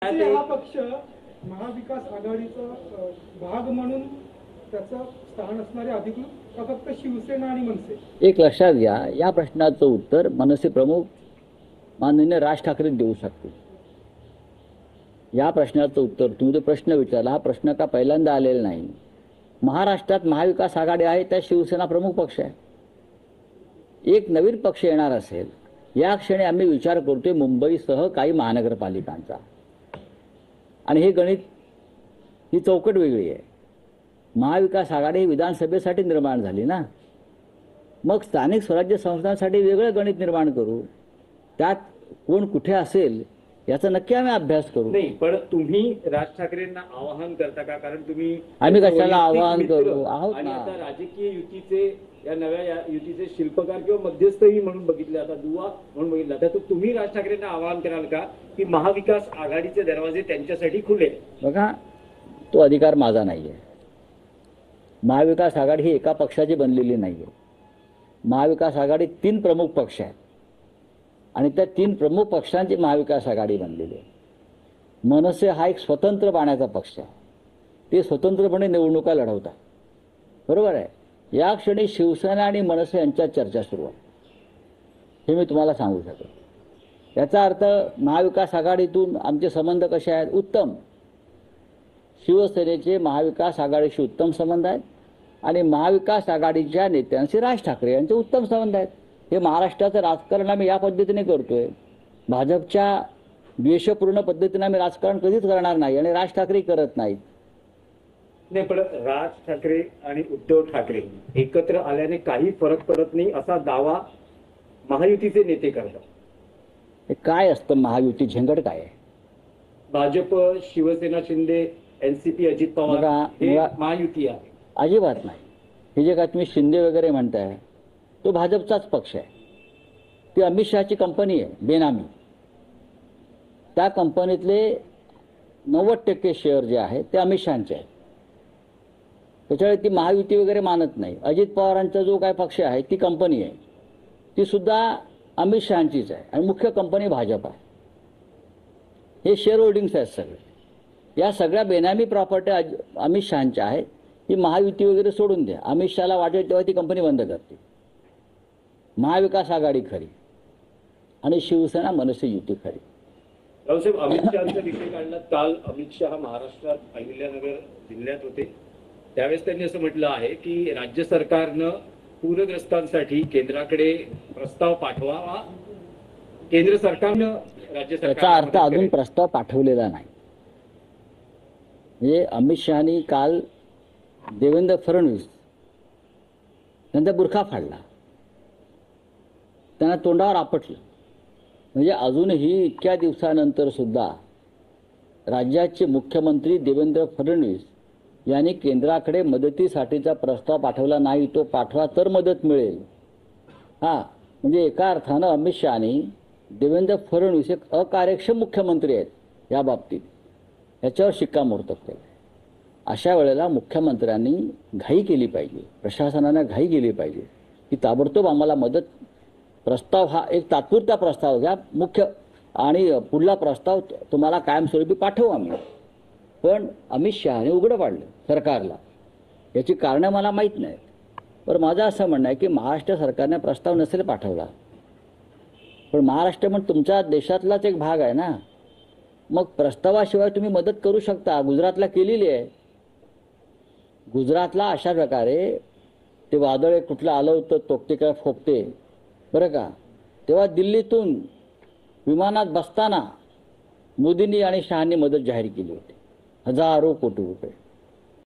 हा पक्ष महाविकास आघाडीचा भाग म्हणून त्याचं स्थान असणारे अधिकृत का फक्त शिवसेना आणि मनसे? एक लक्षात घ्या, या प्रश्नाचं उत्तर मनसे प्रमुख माननीय राज ठाकरे देऊ शकतील. या प्रश्नाचं उत्तर तुम्ही जो प्रश्न विचारला, हा प्रश्न का पहिल्यांदा आलेला नाही. महाराष्ट्रात महाविकास आघाडी आहे, त्या शिवसेना प्रमुख पक्ष आहे. एक नवीन पक्ष येणार असेल, या क्षणी आम्ही विचार करतोय मुंबईसह काही महानगरपालिकांचा. आणि हे गणित, ही चौकट वेगळी आहे. महाविकास आघाडी ही विधानसभेसाठी निर्माण झाली ना, मग स्थानिक स्वराज्य संस्थांसाठी वेगळं गणित निर्माण करू. त्यात कोण कुठे असेल याचा नक्की आम्ही अभ्यास करू. नाही, पण तुम्ही राज ठाकरेंना आवाहन करता का? कारण तुम्ही आम्ही कशाला आवाहन करू आहोत आणि ना. आता राजकीय युतीचे, या नव्या युतीचे शिल्पकार किंवा मध्यस्थही म्हणून बघितले, आता दुवा म्हणून बघितला, तर तुम्ही राज ठाकरेंना आवाहन कराल का की महाविकास आघाडीचे दरवाजे त्यांच्यासाठी खुले? बघा, तो अधिकार माझा नाहीये. महाविकास आघाडी ही एका पक्षाची बनलेली नाहीये. महाविकास आघाडी 3 प्रमुख पक्ष आहेत आणि त्या 3 प्रमुख पक्षांची महाविकास आघाडी बनलेली आहे. मनसे हा एक स्वतंत्र पाण्याचा पक्ष आहे. ते स्वतंत्रपणे निवडणुका लढवतात, बरोबर आहे. या क्षणी शिवसेना आणि मनसे यांच्यात चर्चा सुरू आहे, हे मी तुम्हाला सांगू शकतो. याचा अर्थ महाविकास आघाडीतून आमचे संबंध कसे आहेत? उत्तम. शिवसेनेचे महाविकास आघाडीशी उत्तम संबंध आहेत आणि महाविकास आघाडीच्या नेत्यांशी राज ठाकरे यांचे उत्तम संबंध आहेत. हे महाराष्ट्राचं राजकारण आम्ही या पद्धतीने करतोय. भाजपच्या द्वेषपूर्ण पद्धतीने आम्ही राजकारण कधीच करणार नाही आणि राज ठाकरे करत नाहीत. नाही, पण राज ठाकरे आणि उद्धव ठाकरे एकत्र आल्याने काही फरक पडत नाही असा दावा महायुतीचे नेते करतात. हे काय असतं महायुती? झंझट काय आहे? भाजप, शिवसेना, शिंदे, एनसीपी, अजित पवार हे महायुती आहे? अजिबात नाही. हे जे काय तुम्ही शिंदे वगैरे म्हणताय, तो भाजपचाच पक्ष आहे. ती अमित शहाची कंपनी आहे, बेनामी. त्या कंपनीतले 90% शेअर जे आहेत ते अमित शहाचे आहेत. त्याच्यामुळे ती महायुती वगैरे मानत नाही. अजित पवारांचा जो काय पक्ष आहे, ती कंपनी आहे, ती सुद्धा अमित शहाचीच आहे आणि मुख्य कंपनी भाजप आहे. हे शेअर होल्डिंग्स आहेत सगळे. या सगळ्या बेनामी प्रॉपर्टी अमित शहाच्या आहेत. ही महायुती वगैरे सोडून द्या. अमित शहाला वाटेल तेव्हा ती कंपनी बंद करते. महाविकास आघाडी खरी आणि शिवसेना मनसे युती खरी. रावसाहेब, अमित शहाचा विषय काढला. काल अमित शहा महाराष्ट्रात अहिल्यानगर जिल्ह्यात होते. त्यावेळेस त्यांनी असं म्हटलं आहे की राज्य सरकारनं पूरग्रस्तांसाठी केंद्राकडे प्रस्ताव पाठवावा. केंद्र सरकारनं राज्य सरकार, याचा अर्थ अजून प्रस्ताव पाठवलेला नाही. म्हणजे अमित शहानी काल देवेंद्र फडणवीस त्यांचा बुरखा फाडला, त्यांना तोंडावर आपटलं. म्हणजे अजूनही इतक्या दिवसानंतर सुद्धा राज्याचे मुख्यमंत्री देवेंद्र फडणवीस यांनी केंद्राकडे मदतीसाठीचा प्रस्ताव पाठवला नाही. तो पाठवा तर मदत मिळेल. म्हणजे एका अर्थानं अमित शहानी देवेंद्र फडणवीस एक अकार्यक्षम मुख्यमंत्री आहेत या बाबतीत, याच्यावर शिक्कामोर्तब केलं. अशा वेळेला मुख्यमंत्र्यांनी घाई केली पाहिजे, प्रशासनानं घाई केली पाहिजे की ताबडतोब आम्हाला मदत प्रस्ताव, हा एक तात्पुरता प्रस्ताव घ्या मुख्य, आणि पुढला प्रस्ताव तुम्हाला कायमस्वरूपी पाठवू आम्ही. पण अमित शहाने उघडं पाडलं सरकारला. याची कारणं मला माहीत नाहीत, पण माझं असं म्हणणं आहे की महाराष्ट्र सरकारने प्रस्ताव नसेल पाठवला, पण महाराष्ट्र पण तुमच्या देशातलाच एक भाग आहे ना. मग प्रस्तावाशिवाय तुम्ही मदत करू शकता. गुजरातला केलेली आहे. गुजरातला अशा प्रकारे ते वादळ कुठलं आलं होतं, तोकते काय फोकते, बरं का, तेव्हा दिल्लीतून विमानात बसताना मोदींनी आणि शहांनी मदत जाहीर केली होती, हजारो कोटी रुपये.